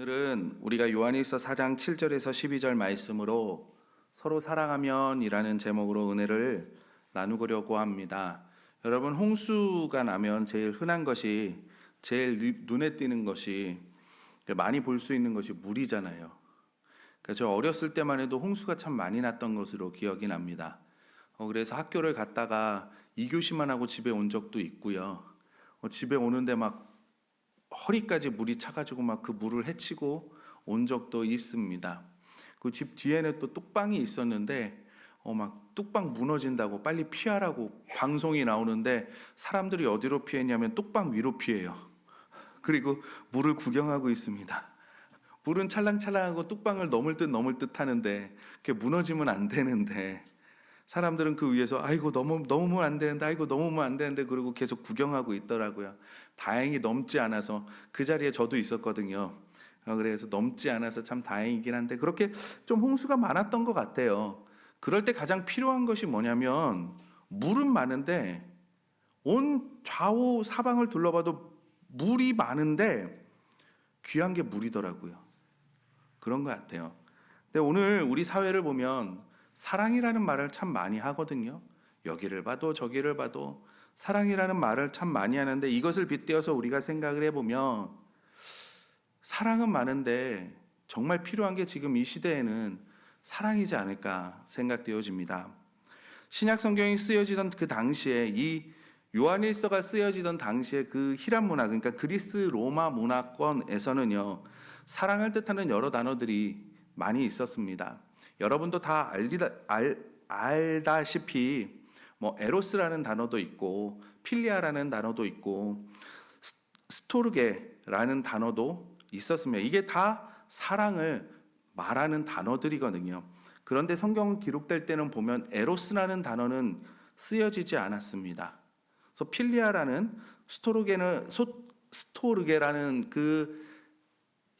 오늘은 우리가 요한일서 4장 7절에서 12절 말씀으로 서로 사랑하면이라는 제목으로 은혜를 나누려고 합니다. 여러분, 홍수가 나면 제일 흔한 것이, 제일 눈에 띄는 것이, 많이 볼 수 있는 것이 물이잖아요. 저 어렸을 때만 해도 홍수가 참 많이 났던 것으로 기억이 납니다. 그래서 학교를 갔다가 2교시만 하고 집에 온 적도 있고요. 집에 오는데 막 허리까지 물이 차가지고 막 그 물을 헤치고 온 적도 있습니다. 그 집 뒤에는 또 뚝방이 있었는데 막 뚝방 무너진다고 빨리 피하라고 방송이 나오는데 사람들이 어디로 피했냐면 뚝방 위로 피해요. 그리고 물을 구경하고 있습니다. 물은 찰랑찰랑하고 뚝방을 넘을 듯 하는데 그게 무너지면 안 되는데 사람들은 그 위에서 아이고 넘으면 안 되는데, 아이고 넘으면 안 되는데 그러고 계속 구경하고 있더라고요. 다행히 넘지 않아서, 그 자리에 저도 있었거든요. 그래서 넘지 않아서 참 다행이긴 한데, 그렇게 좀 홍수가 많았던 것 같아요. 그럴 때 가장 필요한 것이 뭐냐면, 물은 많은데 온 좌우 사방을 둘러봐도 물이 많은데 귀한 게 물이더라고요. 그런 것 같아요. 근데 오늘 우리 사회를 보면 사랑이라는 말을 참 많이 하거든요. 여기를 봐도 저기를 봐도 사랑이라는 말을 참 많이 하는데, 이것을 빗대어서 우리가 생각을 해보면 사랑은 많은데 정말 필요한 게 지금 이 시대에는 사랑이지 않을까 생각되어집니다. 신약 성경이 쓰여지던 그 당시에, 이 요한일서가 쓰여지던 당시에 그 히람 문화, 그러니까 그리스 로마 문화권에서는요, 사랑을 뜻하는 여러 단어들이 많이 있었습니다. 여러분도 다 알다시피 뭐 에로스라는 단어도 있고 필리아라는 단어도 있고 스토르게라는 단어도 있었습니다. 이게 다 사랑을 말하는 단어들이거든요. 그런데 성경 기록될 때는 보면 에로스라는 단어는 쓰여지지 않았습니다. 그래서 필리아라는 스토르게라는 그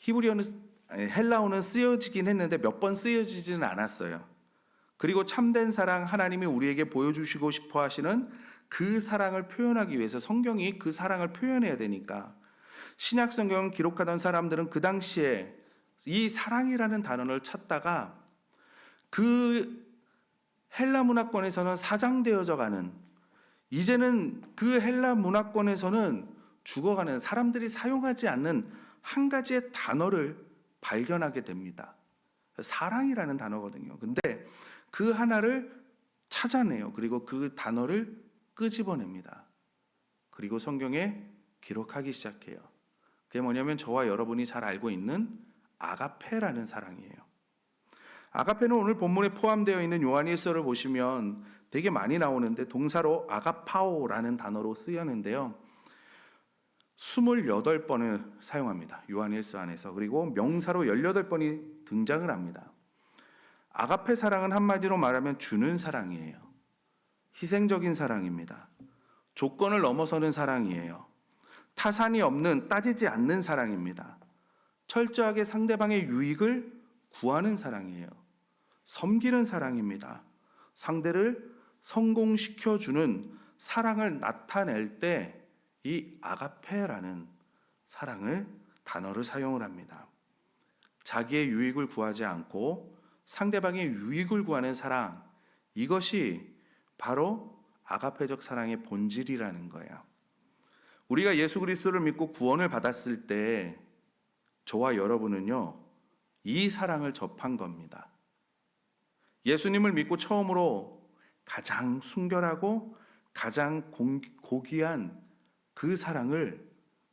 히브리어는, 헬라어는 쓰여지긴 했는데 몇 번 쓰여지지는 않았어요. 그리고 참된 사랑, 하나님이 우리에게 보여주시고 싶어 하시는 그 사랑을 표현하기 위해서 성경이 그 사랑을 표현해야 되니까, 신약 성경을 기록하던 사람들은 그 당시에 이 사랑이라는 단어를 찾다가 그 헬라 문화권에서는 사장되어져 가는, 이제는 그 헬라 문화권에서는 죽어가는, 사람들이 사용하지 않는 한 가지의 단어를 발견하게 됩니다. 사랑이라는 단어거든요. 근데 그 하나를 찾아내요. 그리고 그 단어를 끄집어냅니다. 그리고 성경에 기록하기 시작해요. 그게 뭐냐면 저와 여러분이 잘 알고 있는 아가페라는 사랑이에요. 아가페는 오늘 본문에 포함되어 있는 요한일서를 보시면 되게 많이 나오는데, 동사로 아가파오라는 단어로 쓰였는데요, 28번을 사용합니다. 요한일서 안에서. 그리고 명사로 18번이 등장을 합니다. 아가페 사랑은 한마디로 말하면 주는 사랑이에요. 희생적인 사랑입니다. 조건을 넘어서는 사랑이에요. 타산이 없는, 따지지 않는 사랑입니다. 철저하게 상대방의 유익을 구하는 사랑이에요. 섬기는 사랑입니다. 상대를 성공시켜주는 사랑을 나타낼 때 이 아가페라는 사랑을, 단어를 사용을 합니다. 자기의 유익을 구하지 않고 상대방의 유익을 구하는 사랑, 이것이 바로 아가페적 사랑의 본질이라는 거예요. 우리가 예수 그리스도를 믿고 구원을 받았을 때 저와 여러분은요, 이 사랑을 접한 겁니다. 예수님을 믿고 처음으로 가장 순결하고 가장 고귀한 그 사랑을,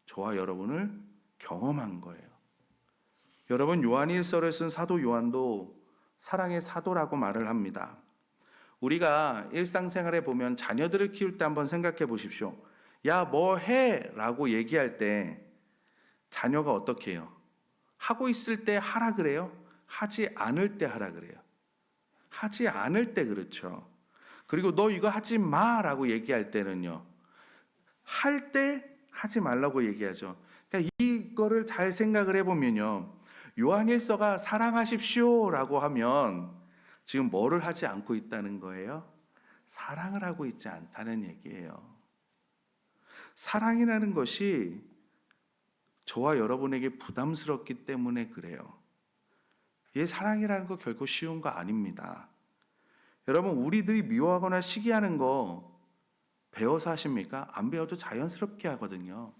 저와 여러분을 경험한 거예요. 여러분, 요한일서를 쓴 사도 요한도 사랑의 사도라고 말을 합니다. 우리가 일상생활에 보면 자녀들을 키울 때 한번 생각해 보십시오. 야, 뭐 해? 라고 얘기할 때 자녀가 어떻게 해요? 하고 있을 때 하라 그래요? 하지 않을 때 하라 그래요? 하지 않을 때 그렇죠. 그리고 너 이거 하지 마 라고 얘기할 때는요, 할 때 하지 말라고 얘기하죠. 그러니까 이거를 잘 생각을 해보면요, 요한일서가 사랑하십시오 라고 하면 지금 뭐를 하지 않고 있다는 거예요? 사랑을 하고 있지 않다는 얘기예요. 사랑이라는 것이 저와 여러분에게 부담스럽기 때문에 그래요. 이 사랑이라는 거 결코 쉬운 거 아닙니다. 여러분, 우리들이 미워하거나 시기하는 거 배워서 하십니까? 안 배워도 자연스럽게 하거든요.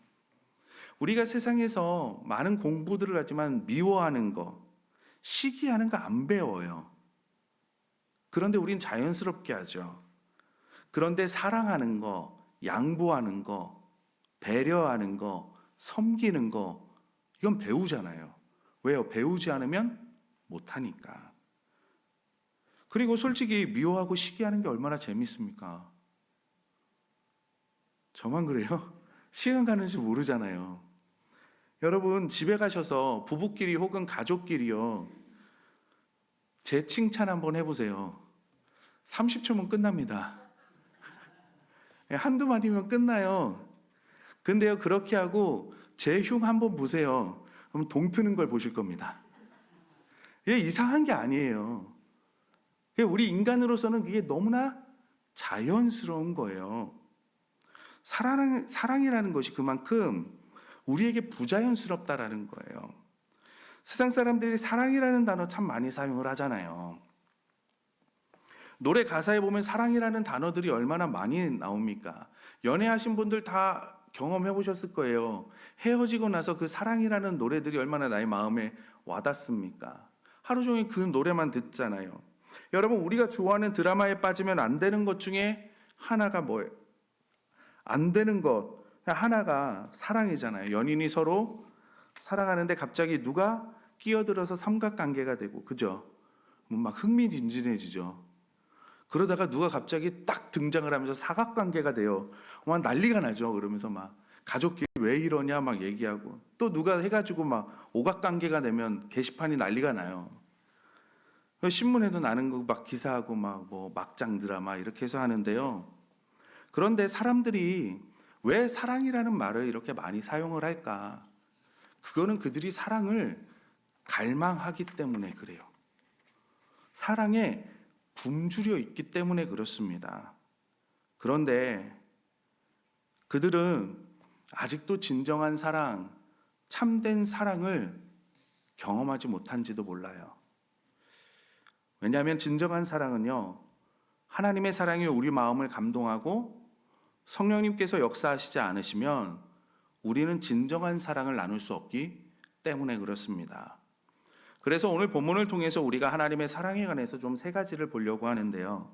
우리가 세상에서 많은 공부들을 하지만 미워하는 거, 시기하는 거 안 배워요. 그런데 우린 자연스럽게 하죠. 그런데 사랑하는 거, 양보하는 거, 배려하는 거, 섬기는 거, 이건 배우잖아요. 왜요? 배우지 않으면 못하니까. 그리고 솔직히 미워하고 시기하는 게 얼마나 재밌습니까? 저만 그래요? 시간 가는 줄 모르잖아요. 여러분, 집에 가셔서 부부끼리 혹은 가족끼리요, 제 칭찬 한번 해보세요. 30초면 끝납니다. 한두 마디면 끝나요. 근데요, 그렇게 하고 제 흉 한번 보세요. 그럼 동트는 걸 보실 겁니다. 이게 이상한 게 아니에요. 우리 인간으로서는 그게 너무나 자연스러운 거예요. 사랑이라는 것이 그만큼 우리에게 부자연스럽다라는 거예요. 세상 사람들이 사랑이라는 단어 참 많이 사용을 하잖아요. 노래 가사에 보면 사랑이라는 단어들이 얼마나 많이 나옵니까? 연애하신 분들 다 경험해 보셨을 거예요. 헤어지고 나서 그 사랑이라는 노래들이 얼마나 나의 마음에 와닿습니까? 하루 종일 그 노래만 듣잖아요. 여러분, 우리가 좋아하는 드라마에 빠지면 안 되는 것 중에 하나가 뭐예요? 안 되는 것 하나가 사랑이잖아요. 연인이 서로 사랑하는데 갑자기 누가 끼어들어서 삼각관계가 되고, 그죠? 막 흥미진진해지죠. 그러다가 누가 갑자기 딱 등장을 하면서 사각관계가 돼요. 막 난리가 나죠. 그러면서 막 가족끼리 왜 이러냐 막 얘기하고, 또 누가 해가지고 막 오각관계가 되면 게시판이 난리가 나요. 신문에도 나는 거 막 기사하고 막 뭐 막장 드라마 이렇게 해서 하는데요. 그런데 사람들이 왜 사랑이라는 말을 이렇게 많이 사용을 할까? 그거는 그들이 사랑을 갈망하기 때문에 그래요. 사랑에 굶주려 있기 때문에 그렇습니다. 그런데 그들은 아직도 진정한 사랑, 참된 사랑을 경험하지 못한지도 몰라요. 왜냐하면 진정한 사랑은요, 하나님의 사랑이 우리 마음을 감동하고 성령님께서 역사하시지 않으시면 우리는 진정한 사랑을 나눌 수 없기 때문에 그렇습니다. 그래서 오늘 본문을 통해서 우리가 하나님의 사랑에 관해서 좀 세 가지를 보려고 하는데요.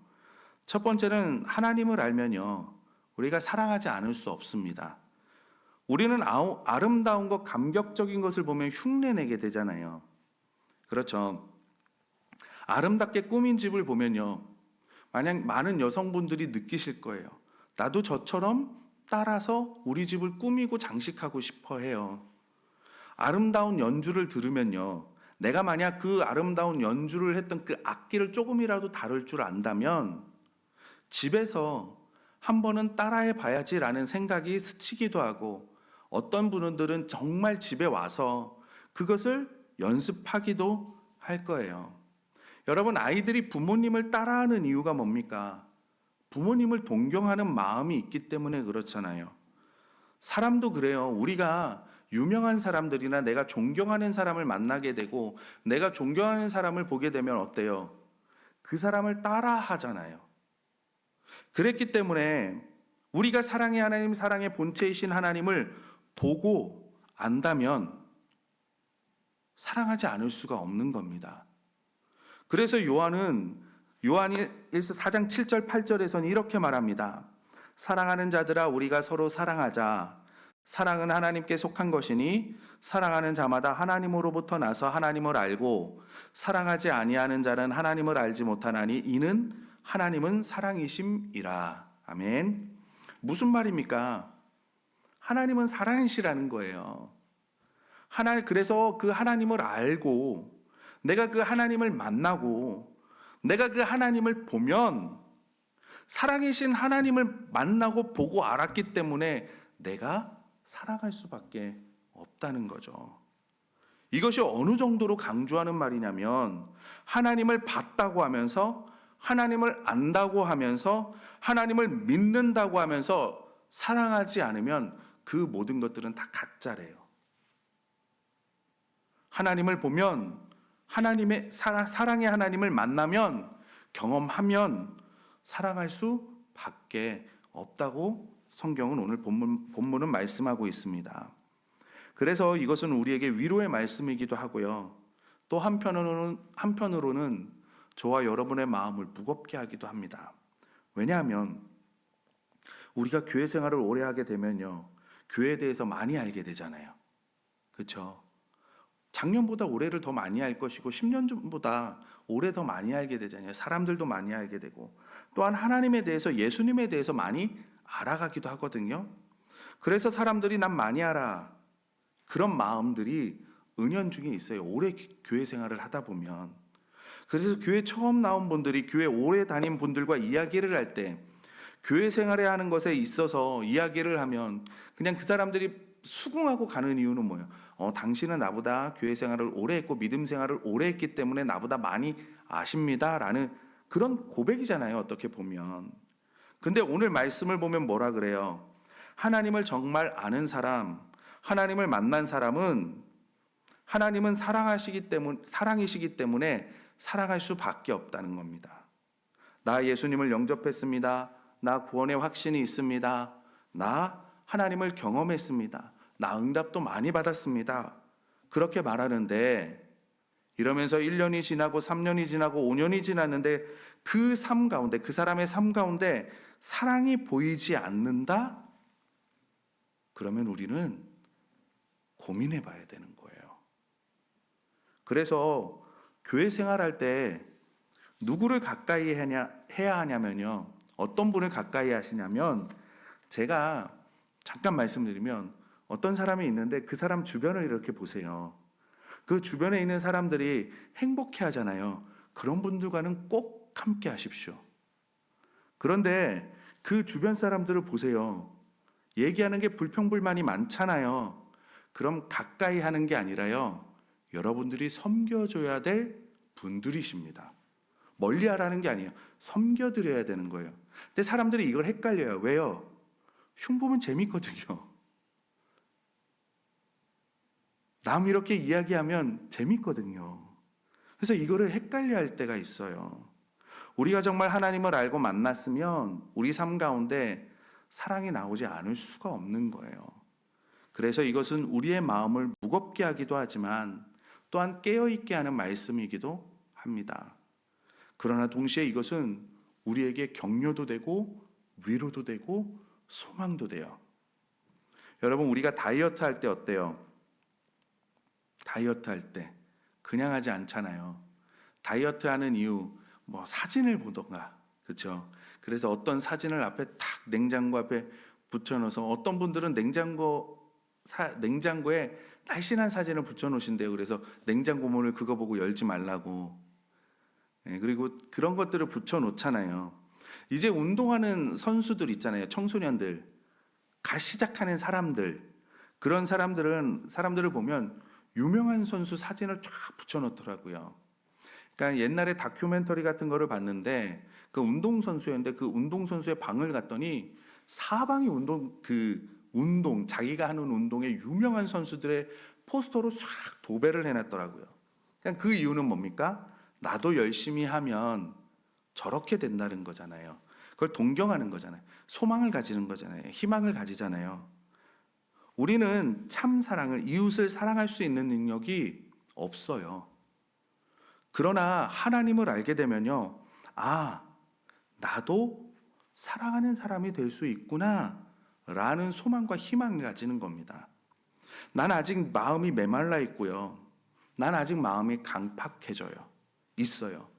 첫 번째는 하나님을 알면요, 우리가 사랑하지 않을 수 없습니다. 우리는 아름다운 것, 감격적인 것을 보면 흉내내게 되잖아요. 그렇죠. 아름답게 꾸민 집을 보면요, 만약 많은 여성분들이 느끼실 거예요. 나도 저처럼 따라서 우리 집을 꾸미고 장식하고 싶어 해요. 아름다운 연주를 들으면요, 내가 만약 그 아름다운 연주를 했던 그 악기를 조금이라도 다룰 줄 안다면 집에서 한 번은 따라해 봐야지라는 생각이 스치기도 하고, 어떤 분들은 정말 집에 와서 그것을 연습하기도 할 거예요. 여러분, 아이들이 부모님을 따라하는 이유가 뭡니까? 부모님을 동경하는 마음이 있기 때문에 그렇잖아요. 사람도 그래요. 우리가 유명한 사람들이나 내가 존경하는 사람을 만나게 되고 내가 존경하는 사람을 보게 되면 어때요? 그 사람을 따라 하잖아요. 그랬기 때문에 우리가 사랑의 하나님, 사랑의 본체이신 하나님을 보고 안다면 사랑하지 않을 수가 없는 겁니다. 그래서 요한일서 4장 7절 8절에서는 이렇게 말합니다. 사랑하는 자들아, 우리가 서로 사랑하자. 사랑은 하나님께 속한 것이니 사랑하는 자마다 하나님으로부터 나서 하나님을 알고 사랑하지 아니하는 자는 하나님을 알지 못하나니 이는 하나님은 사랑이심이라. 아멘. 무슨 말입니까? 하나님은 사랑이시라는 거예요. 그래서 그 하나님을 알고 내가 그 하나님을 만나고 내가 그 하나님을 보면 사랑이신 하나님을 만나고 보고 알았기 때문에 내가 사랑할 수밖에 없다는 거죠. 이것이 어느 정도로 강조하는 말이냐면, 하나님을 봤다고 하면서 하나님을 안다고 하면서 하나님을 믿는다고 하면서 사랑하지 않으면 그 모든 것들은 다 가짜래요. 하나님을 보면, 하나님의 사랑의 하나님을 만나면, 경험하면 사랑할 수밖에 없다고 성경은 오늘 본문은 말씀하고 있습니다. 그래서 이것은 우리에게 위로의 말씀이기도 하고요. 또 한편으로는 저와 여러분의 마음을 무겁게 하기도 합니다. 왜냐하면 우리가 교회 생활을 오래 하게 되면요, 교회에 대해서 많이 알게 되잖아요. 그렇죠? 작년보다 올해를 더 많이 알 것이고 10년 전보다 올해 더 많이 알게 되잖아요. 사람들도 많이 알게 되고, 또한 하나님에 대해서, 예수님에 대해서 많이 알아가기도 하거든요. 그래서 사람들이 난 많이 알아, 그런 마음들이 은연중에 있어요. 오래 교회 생활을 하다 보면. 그래서 교회 처음 나온 분들이 교회 오래 다닌 분들과 이야기를 할 때, 교회 생활에 하는 것에 있어서 이야기를 하면 그냥 그 사람들이 수긍하고 가는 이유는 뭐예요? 당신은 나보다 교회 생활을 오래 했고 믿음 생활을 오래 했기 때문에 나보다 많이 아십니다 라는 그런 고백이잖아요, 어떻게 보면. 근데 오늘 말씀을 보면 뭐라 그래요? 하나님을 정말 아는 사람, 하나님을 만난 사람은, 하나님은 사랑이시기 때문에 사랑할 수밖에 없다는 겁니다. 나 예수님을 영접했습니다. 나 구원의 확신이 있습니다. 나 하나님을 경험했습니다. 나 응답도 많이 받았습니다. 그렇게 말하는데, 이러면서 1년이 지나고 3년이 지나고 5년이 지났는데 그 삶 가운데, 그 사람의 삶 가운데 사랑이 보이지 않는다? 그러면 우리는 고민해 봐야 되는 거예요. 그래서 교회 생활할 때 누구를 가까이 해야 하냐면요, 어떤 분을 가까이 하시냐면, 제가 잠깐 말씀드리면, 어떤 사람이 있는데 그 사람 주변을 이렇게 보세요. 그 주변에 있는 사람들이 행복해 하잖아요. 그런 분들과는 꼭 함께 하십시오. 그런데 그 주변 사람들을 보세요. 얘기하는 게 불평불만이 많잖아요. 그럼 가까이 하는 게 아니라요, 여러분들이 섬겨줘야 될 분들이십니다. 멀리 하라는 게 아니에요. 섬겨드려야 되는 거예요. 근데 사람들이 이걸 헷갈려요. 왜요? 흉보면 재밌거든요. 남 이렇게 이야기하면 재밌거든요. 그래서 이거를 헷갈려 할 때가 있어요. 우리가 정말 하나님을 알고 만났으면 우리 삶 가운데 사랑이 나오지 않을 수가 없는 거예요. 그래서 이것은 우리의 마음을 무겁게 하기도 하지만 또한 깨어있게 하는 말씀이기도 합니다. 그러나 동시에 이것은 우리에게 격려도 되고 위로도 되고 소망도 돼요. 여러분, 우리가 다이어트 할 때 어때요? 다이어트 할 때 그냥 하지 않잖아요. 다이어트 하는 이유, 사진을 보던가, 그렇죠? 그래서 어떤 사진을 앞에 탁 냉장고 앞에 붙여놓아서, 어떤 분들은 냉장고에 날씬한 사진을 붙여놓으신대요. 그래서 냉장고 문을 그거 보고 열지 말라고. 그리고 그런 것들을 붙여놓잖아요. 이제 운동하는 선수들 있잖아요. 청소년들, 시작하는 사람들, 그런 사람들을 보면 유명한 선수 사진을 쫙 붙여놓더라고요. 그러니까 옛날에 다큐멘터리 같은 거를 봤는데, 그 운동선수였는데 그 운동선수의 방을 갔더니 사방이 자기가 하는 운동의 유명한 선수들의 포스터로 싹 도배를 해놨더라고요. 그러니까 그 이유는 뭡니까? 나도 열심히 하면 저렇게 된다는 거잖아요. 그걸 동경하는 거잖아요. 소망을 가지는 거잖아요. 희망을 가지잖아요. 우리는 참 사랑을, 이웃을 사랑할 수 있는 능력이 없어요. 그러나 하나님을 알게 되면요, 나도 사랑하는 사람이 될 수 있구나 라는 소망과 희망을 가지는 겁니다. 난 아직 마음이 메말라 있고요, 난 아직 마음이 있어요.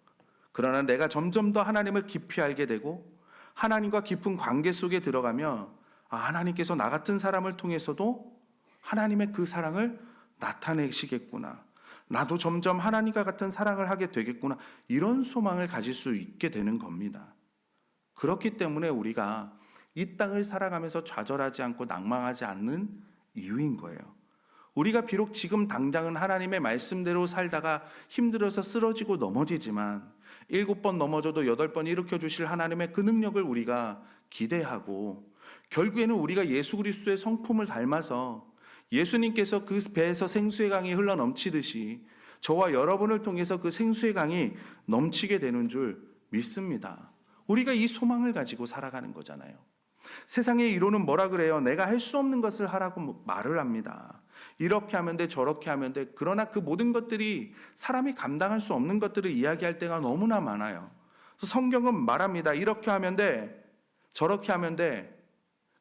그러나 내가 점점 더 하나님을 깊이 알게 되고 하나님과 깊은 관계 속에 들어가며, 하나님께서 나 같은 사람을 통해서도 하나님의 그 사랑을 나타내시겠구나, 나도 점점 하나님과 같은 사랑을 하게 되겠구나, 이런 소망을 가질 수 있게 되는 겁니다. 그렇기 때문에 우리가 이 땅을 살아가면서 좌절하지 않고 낭망하지 않는 이유인 거예요. 우리가 비록 지금 당장은 하나님의 말씀대로 살다가 힘들어서 쓰러지고 넘어지지만 7번 넘어져도 8번 일으켜 주실 하나님의 그 능력을 우리가 기대하고, 결국에는 우리가 예수 그리스도의 성품을 닮아서 예수님께서 그 배에서 생수의 강이 흘러 넘치듯이 저와 여러분을 통해서 그 생수의 강이 넘치게 되는 줄 믿습니다. 우리가 이 소망을 가지고 살아가는 거잖아요. 세상의 이론은 뭐라 그래요? 내가 할 수 없는 것을 하라고 말을 합니다. 이렇게 하면 돼, 저렇게 하면 돼. 그러나 그 모든 것들이 사람이 감당할 수 없는 것들을 이야기할 때가 너무나 많아요. 그래서 성경은 말합니다. 이렇게 하면 돼, 저렇게 하면 돼.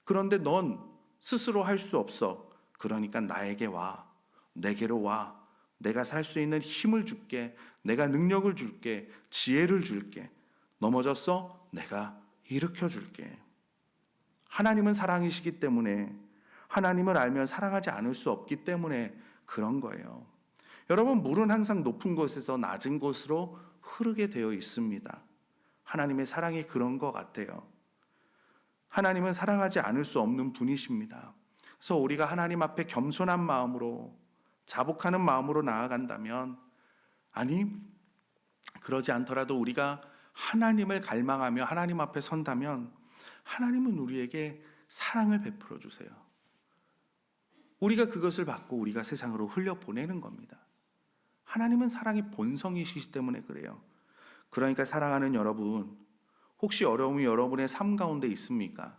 그런데 넌 스스로 할 수 없어. 그러니까 나에게 와. 내게로 와. 내가 살 수 있는 힘을 줄게. 내가 능력을 줄게. 지혜를 줄게. 넘어졌어? 내가 일으켜 줄게. 하나님은 사랑이시기 때문에, 하나님을 알면 사랑하지 않을 수 없기 때문에 그런 거예요. 여러분, 물은 항상 높은 곳에서 낮은 곳으로 흐르게 되어 있습니다. 하나님의 사랑이 그런 것 같아요. 하나님은 사랑하지 않을 수 없는 분이십니다. 그래서 우리가 하나님 앞에 겸손한 마음으로, 자복하는 마음으로 나아간다면, 아니, 그러지 않더라도 우리가 하나님을 갈망하며 하나님 앞에 선다면 하나님은 우리에게 사랑을 베풀어 주세요. 우리가 그것을 받고 우리가 세상으로 흘려보내는 겁니다. 하나님은 사랑의 본성이시기 때문에 그래요. 그러니까 사랑하는 여러분, 혹시 어려움이 여러분의 삶 가운데 있습니까?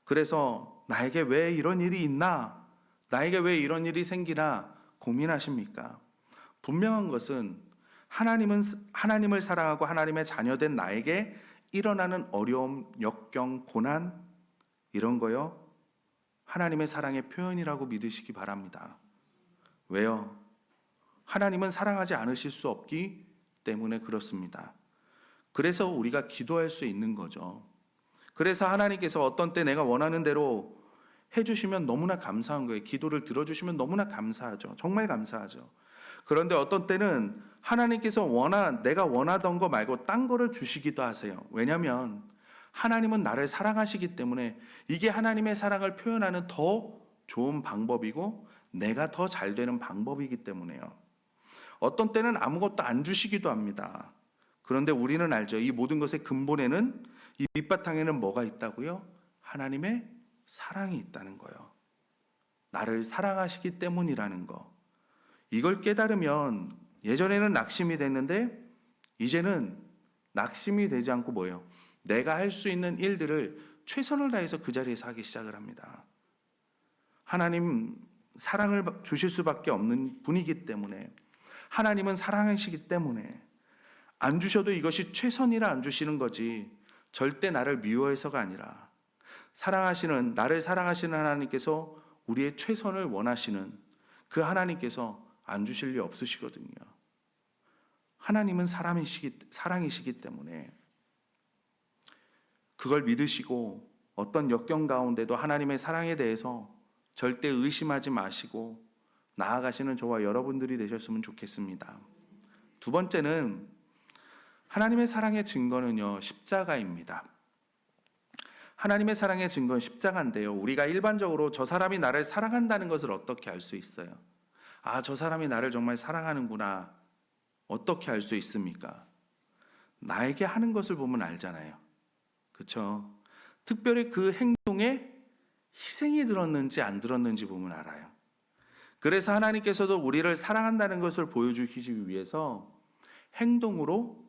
그래서 나에게 왜 이런 일이 있나? 나에게 왜 이런 일이 생기나 고민하십니까? 분명한 것은 하나님을 사랑하고 하나님의 자녀된 나에게 일어나는 어려움, 역경, 고난 이런 거요, 하나님의 사랑의 표현이라고 믿으시기 바랍니다. 왜요? 하나님은 사랑하지 않으실 수 없기 때문에 그렇습니다. 그래서 우리가 기도할 수 있는 거죠. 그래서 하나님께서 어떤 때 내가 원하는 대로 해주시면 너무나 감사한 거예요. 기도를 들어주시면 너무나 감사하죠. 정말 감사하죠. 그런데 어떤 때는 하나님께서 내가 원하던 거 말고 딴 거를 주시기도 하세요. 왜냐하면 하나님은 나를 사랑하시기 때문에 이게 하나님의 사랑을 표현하는 더 좋은 방법이고 내가 더 잘 되는 방법이기 때문에요. 어떤 때는 아무것도 안 주시기도 합니다. 그런데 우리는 알죠. 이 모든 것의 근본에는, 이 밑바탕에는 뭐가 있다고요? 하나님의 사랑이 있다는 거예요. 나를 사랑하시기 때문이라는 거. 이걸 깨달으면 예전에는 낙심이 됐는데 이제는 낙심이 되지 않고 뭐예요? 내가 할 수 있는 일들을 최선을 다해서 그 자리에서 하기 시작을 합니다. 하나님 사랑을 주실 수밖에 없는 분이기 때문에, 하나님은 사랑하시기 때문에 안 주셔도 이것이 최선이라 안 주시는 거지 절대 나를 미워해서가 아니라 나를 사랑하시는 하나님께서 우리의 최선을 원하시는 그 하나님께서 안 주실 리 없으시거든요. 하나님은 사랑이시기 때문에 그걸 믿으시고 어떤 역경 가운데도 하나님의 사랑에 대해서 절대 의심하지 마시고 나아가시는 저와 여러분들이 되셨으면 좋겠습니다. 두 번째는 하나님의 사랑의 증거는요, 십자가입니다. 하나님의 사랑의 증거는 십자가인데요, 우리가 일반적으로 저 사람이 나를 사랑한다는 것을 어떻게 알 수 있어요? 아, 저 사람이 나를 정말 사랑하는구나. 어떻게 알 수 있습니까? 나에게 하는 것을 보면 알잖아요. 그렇죠? 특별히 그 행동에 희생이 들었는지 안 들었는지 보면 알아요. 그래서 하나님께서도 우리를 사랑한다는 것을 보여주시기 위해서 행동으로,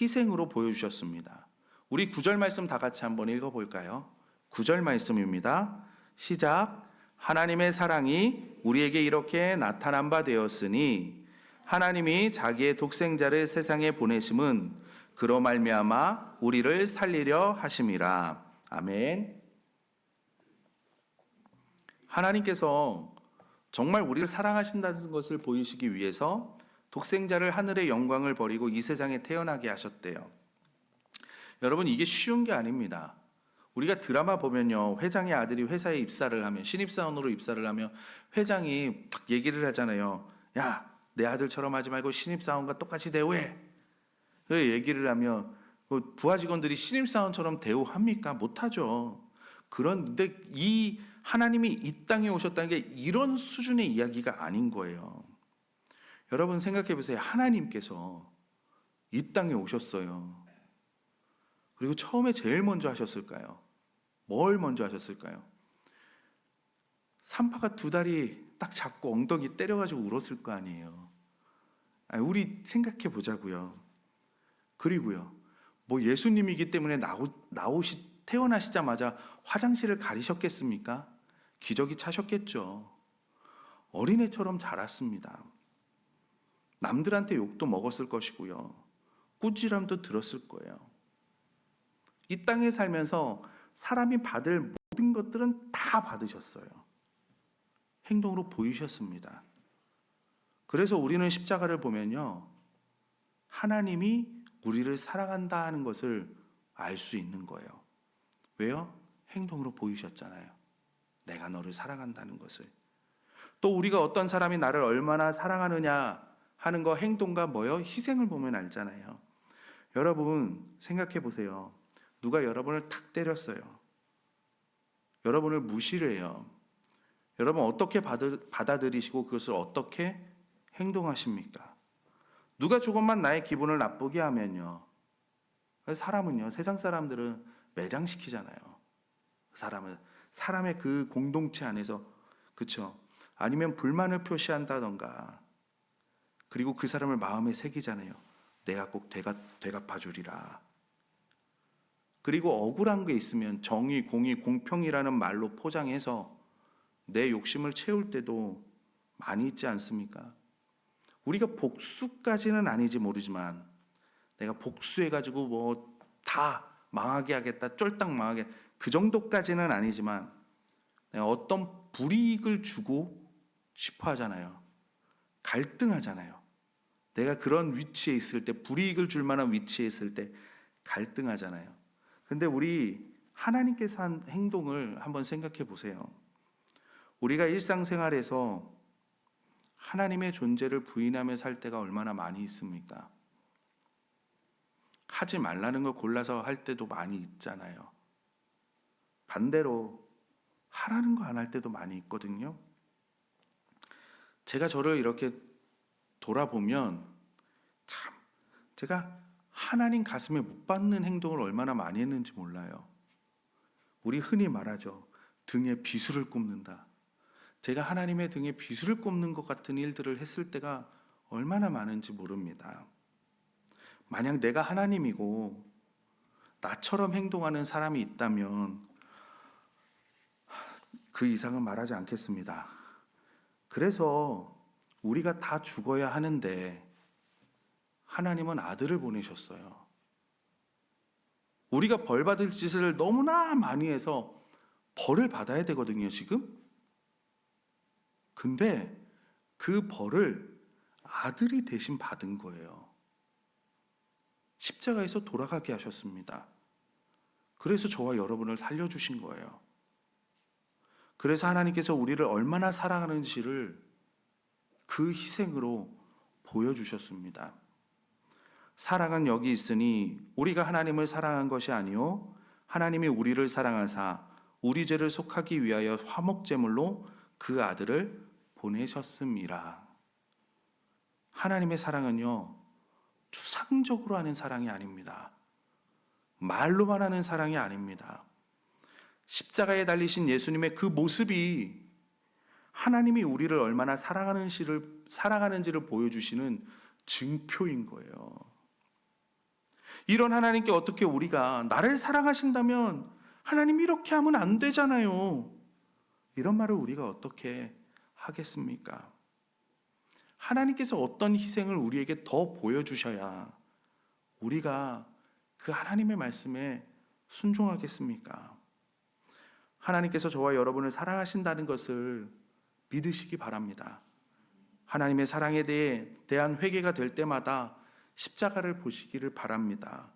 희생으로 보여주셨습니다. 우리 9절 말씀 다 같이 한번 읽어볼까요? 9절 말씀입니다. 시작. 하나님의 사랑이 우리에게 이렇게 나타난 바 되었으니 하나님이 자기의 독생자를 세상에 보내심은 그로 말미암아 우리를 살리려 하심이라. 아멘. 하나님께서 정말 우리를 사랑하신다는 것을 보이시기 위해서 독생자를 하늘의 영광을 버리고 이 세상에 태어나게 하셨대요. 여러분, 이게 쉬운 게 아닙니다. 우리가 드라마 보면요, 회장의 아들이 회사에 입사를 하면, 신입사원으로 입사를 하면 회장이 딱 얘기를 하잖아요. 야, 내 아들처럼 하지 말고 신입사원과 똑같이 대우해. 그 얘기를 하면 부하 직원들이 신입사원처럼 대우합니까? 못하죠. 그런데 이 하나님이 이 땅에 오셨다는 게 이런 수준의 이야기가 아닌 거예요. 여러분 생각해 보세요. 하나님께서 이 땅에 오셨어요. 그리고 처음에 제일 먼저 하셨을까요? 뭘 먼저 하셨을까요? 산파가 두 다리 딱 잡고 엉덩이 때려가지고 울었을 거 아니에요. 우리 생각해 보자고요. 그리고요, 뭐 예수님이기 때문에 태어나시자마자 화장실을 가리셨겠습니까? 기저귀 차셨겠죠. 어린애처럼 자랐습니다. 남들한테 욕도 먹었을 것이고요. 꾸지람도 들었을 거예요. 이 땅에 살면서 사람이 받을 모든 것들은 다 받으셨어요. 행동으로 보이셨습니다. 그래서 우리는 십자가를 보면요, 하나님이 우리를 사랑한다 하는 것을 알 수 있는 거예요. 왜요? 행동으로 보이셨잖아요. 내가 너를 사랑한다는 것을. 또 우리가 어떤 사람이 나를 얼마나 사랑하느냐 하는 거, 행동과 뭐요? 희생을 보면 알잖아요. 여러분 생각해 보세요. 누가 여러분을 탁 때렸어요. 여러분을 무시를 해요. 여러분 어떻게 받아들이시고 그것을 어떻게 행동하십니까? 누가 조금만 나의 기분을 나쁘게 하면요, 사람은요, 세상 사람들은 매장시키잖아요. 사람의 그 공동체 안에서, 그렇죠? 아니면 불만을 표시한다던가, 그리고 그 사람을 마음에 새기잖아요. 내가 꼭 되갚아 주리라. 그리고 억울한 게 있으면 정의, 공의, 공평이라는 말로 포장해서 내 욕심을 채울 때도 많이 있지 않습니까? 우리가 복수까지는 아니지 모르지만, 내가 복수해가지고 뭐 다 망하게 하겠다, 쫄딱 망하게, 그 정도까지는 아니지만 내가 어떤 불이익을 주고 싶어 하잖아요. 갈등하잖아요. 내가 그런 위치에 있을 때, 불이익을 줄 만한 위치에 있을 때 갈등하잖아요. 근데 우리 하나님께서 한 행동을 한번 생각해 보세요. 우리가 일상생활에서 하나님의 존재를 부인하며 살 때가 얼마나 많이 있습니까? 하지 말라는 거 골라서 할 때도 많이 있잖아요. 반대로 하라는 거 안 할 때도 많이 있거든요. 제가 저를 이렇게 돌아보면 참, 제가 하나님 가슴에 못 박는 행동을 얼마나 많이 했는지 몰라요. 우리 흔히 말하죠. 등에 비수를 꼽는다. 제가 하나님의 등에 비수를 꼽는 것 같은 일들을 했을 때가 얼마나 많은지 모릅니다. 만약 내가 하나님이고 나처럼 행동하는 사람이 있다면 그 이상은 말하지 않겠습니다. 그래서 우리가 다 죽어야 하는데 하나님은 아들을 보내셨어요. 우리가 벌 받을 짓을 너무나 많이 해서 벌을 받아야 되거든요, 지금. 근데 그 벌을 아들이 대신 받은 거예요. 십자가에서 돌아가게 하셨습니다. 그래서 저와 여러분을 살려주신 거예요. 그래서 하나님께서 우리를 얼마나 사랑하는지를 그 희생으로 보여주셨습니다. 사랑은 여기 있으니 우리가 하나님을 사랑한 것이 아니요 하나님이 우리를 사랑하사 우리 죄를 속하기 위하여 화목제물로 그 아들을 보내셨음이라. 하나님의 사랑은요, 추상적으로 하는 사랑이 아닙니다. 말로만 하는 사랑이 아닙니다. 십자가에 달리신 예수님의 그 모습이 하나님이 우리를 얼마나 사랑하는지를 보여주시는 증표인 거예요. 이런 하나님께 어떻게 우리가 나를 사랑하신다면 하나님 이렇게 하면 안 되잖아요, 이런 말을 우리가 어떻게 하겠습니까? 하나님께서 어떤 희생을 우리에게 더 보여주셔야 우리가 그 하나님의 말씀에 순종하겠습니까? 하나님께서 저와 여러분을 사랑하신다는 것을 믿으시기 바랍니다. 하나님의 사랑에 대한 회개가 될 때마다 십자가를 보시기를 바랍니다.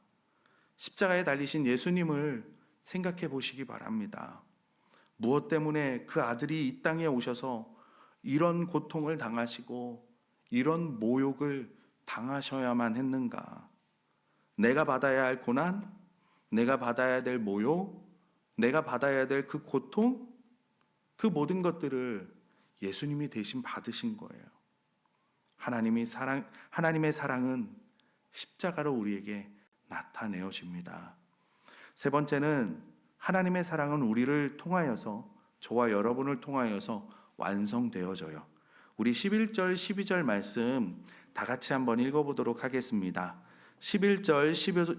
십자가에 달리신 예수님을 생각해 보시기 바랍니다. 무엇 때문에 그 아들이 이 땅에 오셔서 이런 고통을 당하시고 이런 모욕을 당하셔야만 했는가? 내가 받아야 할 고난, 내가 받아야 될 모욕, 내가 받아야 될 그 고통, 그 모든 것들을 예수님이 대신 받으신 거예요. 하나님의 사랑은 십자가로 우리에게 나타내어집니다. 세 번째는 하나님의 사랑은 우리를 통하여서 저와 여러분을 통하여서 완성되어져요. 우리 11절, 12절 말씀 다 같이 한번 읽어보도록 하겠습니다. 11절,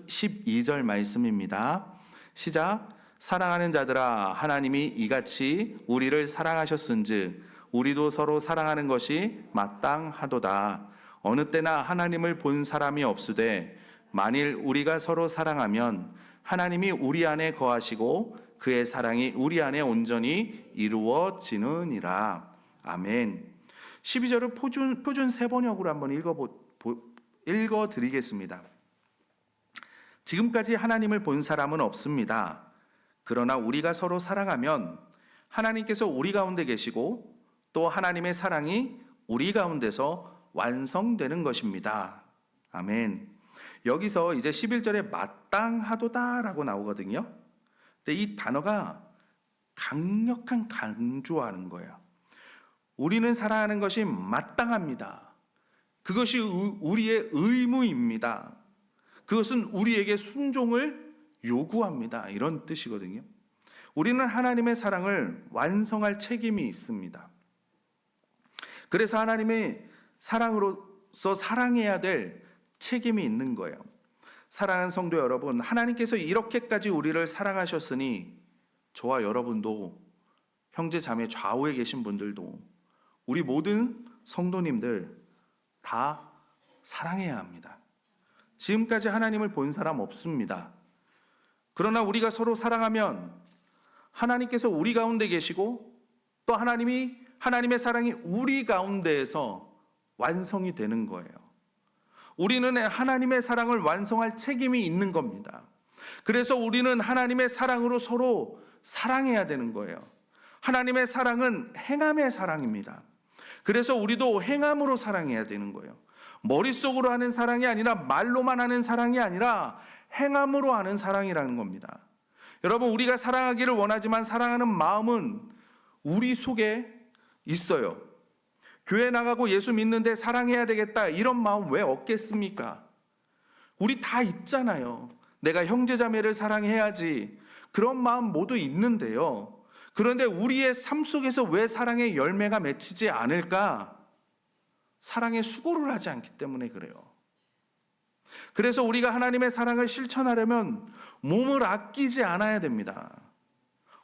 12절 말씀입니다. 시작. 사랑하는 자들아, 하나님이 이같이 우리를 사랑하셨은즉 우리도 서로 사랑하는 것이 마땅하도다. 어느 때나 하나님을 본 사람이 없으되 만일 우리가 서로 사랑하면 하나님이 우리 안에 거하시고 그의 사랑이 우리 안에 온전히 이루어지느니라. 아멘. 12절을 표준 세번역으로 한번 읽어드리겠습니다. 지금까지 하나님을 본 사람은 없습니다. 그러나 우리가 서로 사랑하면 하나님께서 우리 가운데 계시고 또 하나님의 사랑이 우리 가운데서 완성되는 것입니다. 아멘. 여기서 이제 11절에 마땅하도다라고 나오거든요. 근데 이 단어가 강력한 강조하는 거예요. 우리는 사랑하는 것이 마땅합니다. 그것이 우리의 의무입니다. 그것은 우리에게 순종을 요구합니다. 이런 뜻이거든요. 우리는 하나님의 사랑을 완성할 책임이 있습니다. 그래서 하나님의 사랑으로서 사랑해야 될 책임이 있는 거예요. 사랑하는 성도 여러분, 하나님께서 이렇게까지 우리를 사랑하셨으니 저와 여러분도, 형제 자매 좌우에 계신 분들도, 우리 모든 성도님들 다 사랑해야 합니다. 지금까지 하나님을 본 사람 없습니다. 그러나 우리가 서로 사랑하면 하나님께서 우리 가운데 계시고 또 하나님의 사랑이 우리 가운데에서 완성이 되는 거예요. 우리는 하나님의 사랑을 완성할 책임이 있는 겁니다. 그래서 우리는 하나님의 사랑으로 서로 사랑해야 되는 거예요. 하나님의 사랑은 행함의 사랑입니다. 그래서 우리도 행함으로 사랑해야 되는 거예요. 머릿속으로 하는 사랑이 아니라, 말로만 하는 사랑이 아니라 행함으로 하는 사랑이라는 겁니다. 여러분, 우리가 사랑하기를 원하지만 사랑하는 마음은 우리 속에 있어요. 교회 나가고 예수 믿는데 사랑해야 되겠다, 이런 마음 왜 없겠습니까? 우리 다 있잖아요. 내가 형제자매를 사랑해야지, 그런 마음 모두 있는데요. 그런데 우리의 삶 속에서 왜 사랑의 열매가 맺히지 않을까? 사랑의 수고를 하지 않기 때문에 그래요. 그래서 우리가 하나님의 사랑을 실천하려면 몸을 아끼지 않아야 됩니다.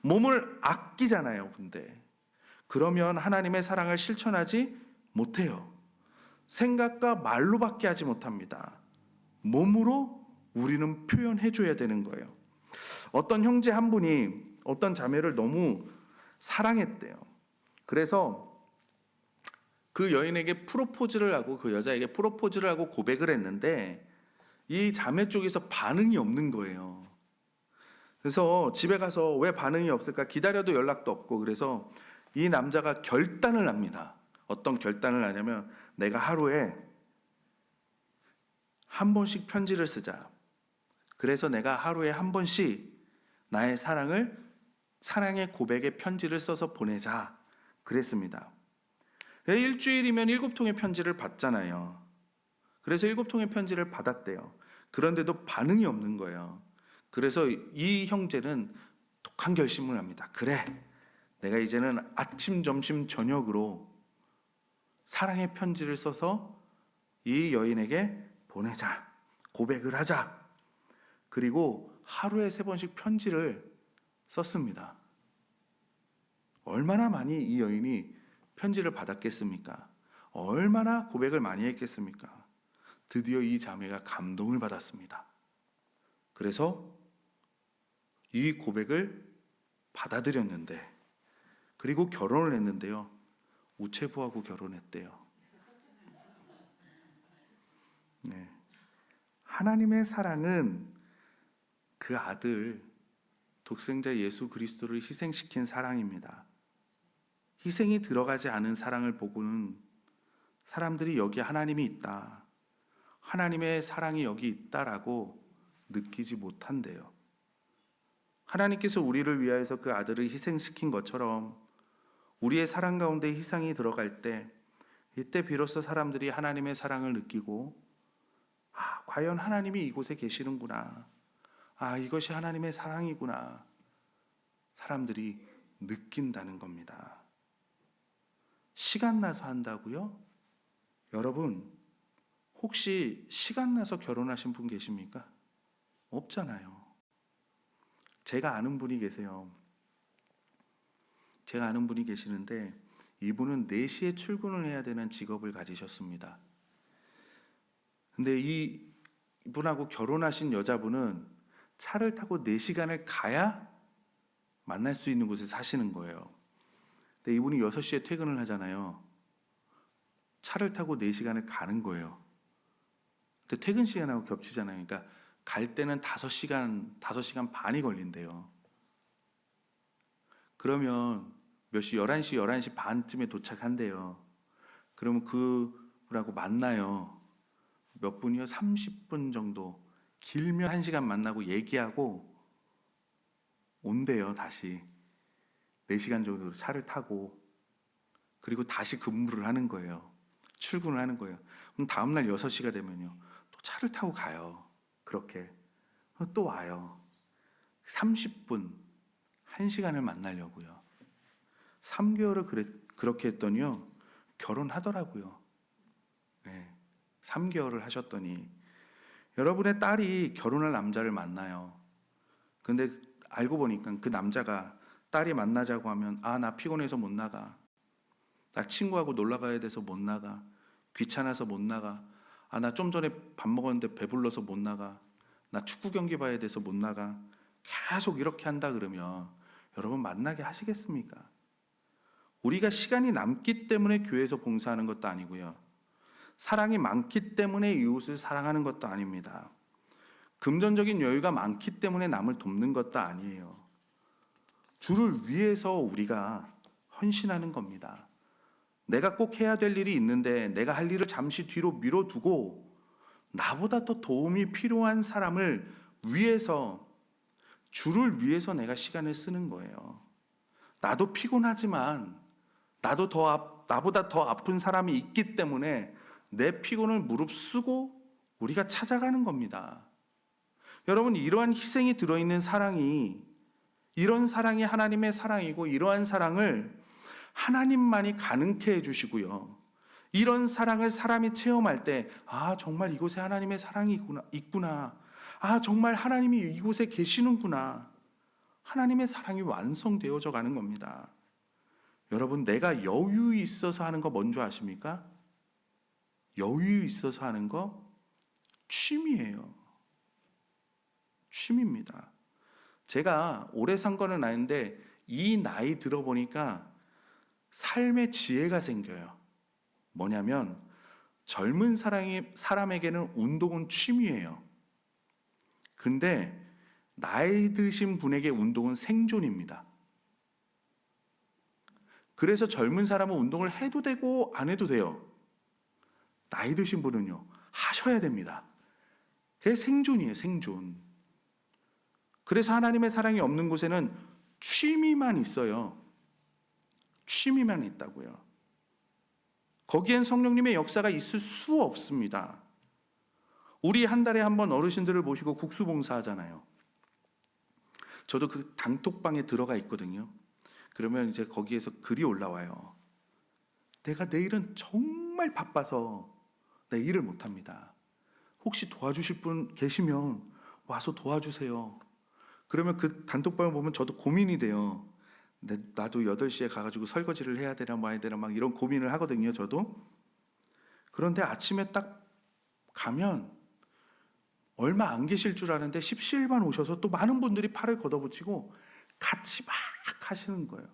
몸을 아끼잖아요. 근데 그러면 하나님의 사랑을 실천하지 못해요. 생각과 말로밖에 하지 못합니다. 몸으로 우리는 표현해 줘야 되는 거예요. 어떤 형제 한 분이 어떤 자매를 너무 사랑했대요. 그래서 그 여인에게 프로포즈를 하고, 그 여자에게 프로포즈를 하고 고백을 했는데 이 자매 쪽에서 반응이 없는 거예요. 그래서 집에 가서 왜 반응이 없을까 기다려도 연락도 없고, 그래서 이 남자가 결단을 합니다. 어떤 결단을 하냐면, 내가 하루에 한 번씩 편지를 쓰자. 그래서 내가 하루에 한 번씩 나의 사랑의 고백의 편지를 써서 보내자 그랬습니다. 일주일이면 7통의 편지를 받잖아요. 그래서 7통의 편지를 받았대요. 그런데도 반응이 없는 거예요. 그래서 이 형제는 독한 결심을 합니다. 그래, 내가 이제는 아침, 점심, 저녁으로 사랑의 편지를 써서 이 여인에게 보내자, 고백을 하자. 그리고 하루에 3번씩 편지를 썼습니다. 얼마나 많이 이 여인이 편지를 받았겠습니까? 얼마나 고백을 많이 했겠습니까? 드디어 이 자매가 감동을 받았습니다. 그래서 이 고백을 받아들였는데, 그리고 결혼을 했는데요. 우체부하고 결혼했대요. 네. 하나님의 사랑은 그 아들, 독생자 예수 그리스도를 희생시킨 사랑입니다. 희생이 들어가지 않은 사랑을 보고는 사람들이 여기 하나님이 있다, 하나님의 사랑이 여기 있다라고 느끼지 못한대요. 하나님께서 우리를 위하여서 그 아들을 희생시킨 것처럼 우리의 사랑 가운데 희생이 들어갈 때, 이때 비로소 사람들이 하나님의 사랑을 느끼고, 과연 하나님이 이곳에 계시는구나, 이것이 하나님의 사랑이구나, 사람들이 느낀다는 겁니다. 시간 나서 한다고요? 여러분, 혹시 시간 나서 결혼하신 분 계십니까? 없잖아요. 제가 아는 분이 계세요. 제가 아는 분이 계시는데 이분은 4시에 출근을 해야 되는 직업을 가지셨습니다. 근데 이분하고 결혼하신 여자분은 차를 타고 4시간을 가야 만날 수 있는 곳에 사시는 거예요. 근데 이분이 6시에 퇴근을 하잖아요. 차를 타고 4시간을 가는 거예요. 근데 퇴근 시간하고 겹치잖아요. 그러니까 갈 때는 5시간 반이 걸린대요. 그러면 몇 시? 11시 반쯤에 도착한대요. 그러면 그분하고 만나요. 몇 분이요? 30분 정도. 길면 1시간 만나고 얘기하고 온대요, 다시. 4시간 정도 차를 타고. 그리고 다시 근무를 하는 거예요. 출근을 하는 거예요. 그럼 다음날 6시가 되면요. 또 차를 타고 가요. 그렇게. 또 와요. 30분, 1시간을 만나려고요. 3개월을 그렇게 했더니요. 결혼하더라고요. 네, 3개월을 하셨더니 여러분의 딸이 결혼할 남자를 만나요. 근데 알고 보니까 그 남자가 딸이 만나자고 하면 나 피곤해서 못 나가. 나 친구하고 놀러 가야 돼서 못 나가. 귀찮아서 못 나가. 나 좀 전에 밥 먹었는데 배불러서 못 나가. 나 축구 경기 봐야 돼서 못 나가. 계속 이렇게 한다 그러면 여러분 만나게 하시겠습니까? 우리가 시간이 남기 때문에 교회에서 봉사하는 것도 아니고요. 사랑이 많기 때문에 이웃을 사랑하는 것도 아닙니다. 금전적인 여유가 많기 때문에 남을 돕는 것도 아니에요. 주를 위해서 우리가 헌신하는 겁니다. 내가 꼭 해야 될 일이 있는데 내가 할 일을 잠시 뒤로 미뤄두고 나보다 더 도움이 필요한 사람을 위해서, 주를 위해서 내가 시간을 쓰는 거예요. 나도 피곤하지만 나보다 더 아픈 사람이 있기 때문에 내 피곤을 무릅쓰고 우리가 찾아가는 겁니다. 여러분, 이러한 희생이 들어있는 사랑이, 이런 사랑이 하나님의 사랑이고 이러한 사랑을 하나님만이 가능케 해주시고요. 이런 사랑을 사람이 체험할 때 정말 이곳에 하나님의 사랑이 있구나. 정말 하나님이 이곳에 계시는구나. 하나님의 사랑이 완성되어져 가는 겁니다. 여러분, 내가 여유 있어서 하는 거 뭔지 아십니까? 여유 있어서 하는 거 취미예요. 취미입니다. 제가 오래 산 거는 아닌데 이 나이 들어보니까 삶의 지혜가 생겨요. 뭐냐면 젊은 사람에게는 운동은 취미예요. 근데 나이 드신 분에게 운동은 생존입니다. 그래서 젊은 사람은 운동을 해도 되고 안 해도 돼요. 나이 드신 분은요, 하셔야 됩니다. 그게 생존이에요, 생존. 그래서 하나님의 사랑이 없는 곳에는 취미만 있어요. 취미만 있다고요. 거기엔 성령님의 역사가 있을 수 없습니다. 우리 한 달에 한 번 어르신들을 모시고 국수봉사 하잖아요. 저도 그 단톡방에 들어가 있거든요. 그러면 이제 거기에서 글이 올라와요. 내가 내일은 정말 바빠서 내 일을 못합니다. 혹시 도와주실 분 계시면 와서 도와주세요. 그러면 그 단톡방을 보면 저도 고민이 돼요. 나도 8시에 가가지고 설거지를 해야 되나 마야 되나 막 이런 고민을 하거든요, 저도. 그런데 아침에 딱 가면 얼마 안 계실 줄 아는데 십시일반 오셔서 또 많은 분들이 팔을 걷어붙이고 같이 막 하시는 거예요.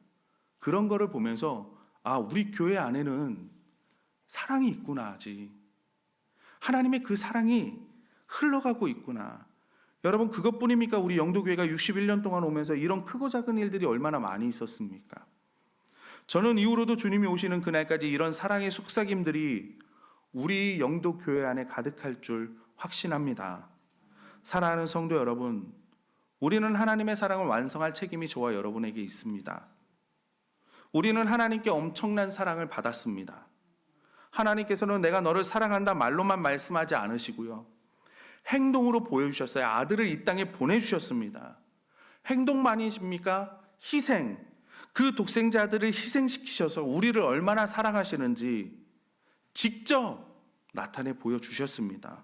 그런 거를 보면서 우리 교회 안에는 사랑이 있구나, 아직. 하나님의 그 사랑이 흘러가고 있구나. 여러분, 그것뿐입니까? 우리 영도교회가 61년 동안 오면서 이런 크고 작은 일들이 얼마나 많이 있었습니까? 저는 이후로도 주님이 오시는 그날까지 이런 사랑의 속삭임들이 우리 영도교회 안에 가득할 줄 확신합니다. 사랑하는 성도 여러분, 우리는 하나님의 사랑을 완성할 책임이 저와 여러분에게 있습니다. 우리는 하나님께 엄청난 사랑을 받았습니다. 하나님께서는 내가 너를 사랑한다 말로만 말씀하지 않으시고요, 행동으로 보여주셨어요. 아들을 이 땅에 보내주셨습니다. 행동만이십니까? 희생. 그 독생자들을 희생시키셔서 우리를 얼마나 사랑하시는지 직접 나타내 보여주셨습니다.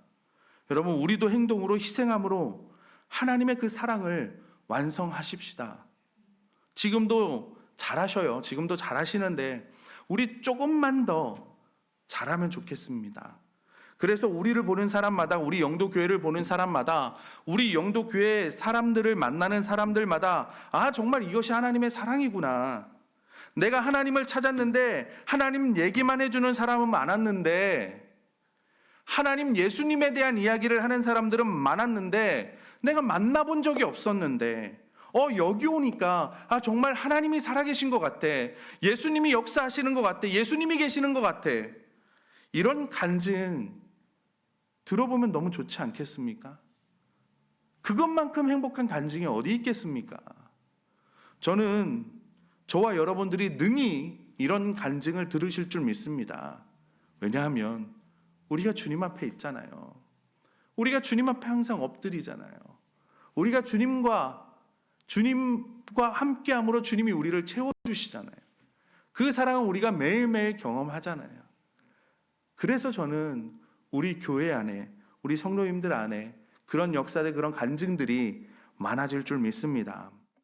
여러분, 우리도 행동으로 희생함으로 하나님의 그 사랑을 완성하십시다. 지금도 잘하셔요. 지금도 잘하시는데 우리 조금만 더 잘하면 좋겠습니다. 그래서 우리를 보는 사람마다, 우리 영도교회를 보는 사람마다, 우리 영도교회 사람들을 만나는 사람들마다 정말 이것이 하나님의 사랑이구나. 내가 하나님을 찾았는데 하나님 얘기만 해주는 사람은 많았는데, 하나님 예수님에 대한 이야기를 하는 사람들은 많았는데 내가 만나본 적이 없었는데 여기 오니까 정말 하나님이 살아계신 것 같아. 예수님이 역사하시는 것 같아. 예수님이 계시는 것 같아. 이런 간증 들어보면 너무 좋지 않겠습니까? 그것만큼 행복한 간증이 어디 있겠습니까? 저는 저와 여러분들이 능히 이런 간증을 들으실 줄 믿습니다. 왜냐하면 우리가 주님 앞에 있잖아요. 우리가 주님 앞에 항상 엎드리잖아요. 우리가 주님과 함께함으로 주님이 우리를 채워주시잖아요. 그 사랑은 우리가 매일매일 경험하잖아요. 그래서 저는 우리 교회 안에, 우리 성도님들 안에 그런 역사들, 그런 간증들이 많아질 줄 믿습니다.